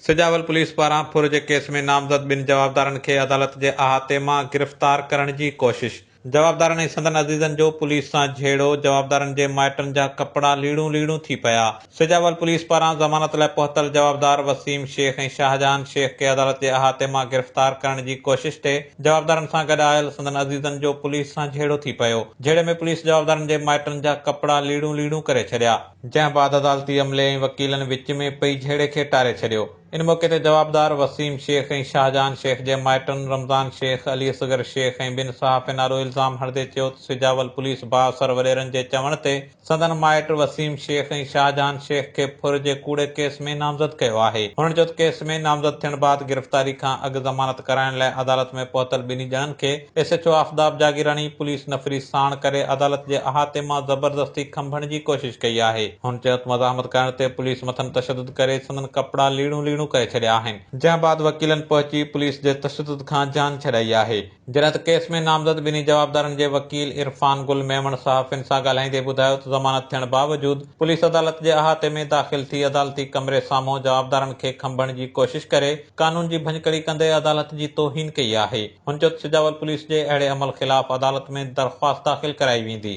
Sujawal police पारां फुर जे case में नामज़द ॿिनि जवाबदारनि खे अदालत जे अहाते मां गिरफ़्तार करण जी कोशिश। जवाबदारनि ऐं संदनि अज़ीज़नि जो पुलिस सां झेड़ो, जवाबदारनि जे माइटनि जा कपड़ा लीड़ूं थी पिया। सिजावल पुलिस पारां ज़मानत लाइ पहुतल जवाबदार वसीम शेख ऐं शाहजहान शेख खे अदालत जे अहाते मां गिरफ़्तार करण जी कोशिश ते जवाबदारनि सां गॾु आयल संदनि अज़ीज़नि जो पुलिस सां झेड़ो थी पियो। झेड़े में पुलिस जवाबदारनि जे माइटनि जा कपड़ा लीड़ूं करे छॾिया, जंहिं बाद अदालती अमले ऐं वकीलनि विच में पई झेड़े खे टारे छॾियो। इन मौके ते जवाबदार वसीम शेख ऐं शाहजहान शेख जे माइटनि रमज़ान शेख, अली असगर शेख ऐं ॿिनि सहाफ़िन वारो इल्ज़ाम हणंदे चयो त सिजावल पुलिस बाअसर वॾेरनि जे चवण ते संदनि माइट वसीम शेख ऐं शाहजहान शेख खे फुर जे कूड़े केस में नामज़द कयो आहे। हुननि चयो त केस में नामज़द थियण बाद गिरफ़्तारी खां अॻु ज़मानत कराइण लाइ अदालत में पहुतल ॿिन्ही ॼणनि खे SHO आफ़ताब जागीरानी पुलिस नफ़री साण करे अदालत जे अहाते मां ज़बरदस्ती खंभण जी कोशिश कई आहे। हुन चयो त मज़ाहमत करण ते पुलिस मथनि तशदुद करे संदनि कपड़ा लीड़ूं करे छॾिया आहिनि, जंहिं बाद वकीलनि पहुची पुलिस जे तशदुद खां जान छॾाई आहे। जॾहिं त केस में नामज़द ॿिन्ही जवाबदारनि जे वकील इरफान गुल मेमण सहाफ़िन सां ॻाल्हाईंदे ॿुधायो त ज़मानत थियण बावजूद पुलिस अदालत जे अहाते में दाख़िल थी अदालती कमरे साम्हूं जवाबदारनि खे खंभण जी कोशिश करे कानून जी भञकड़ी कंदे अदालत जी तौहीन कई आहे। हुन चयो त सिजावल पुलिस जे अहिड़े अमल ख़िलाफ़ अदालत में दरख़्वास्त दाख़िल कराई वेंदी।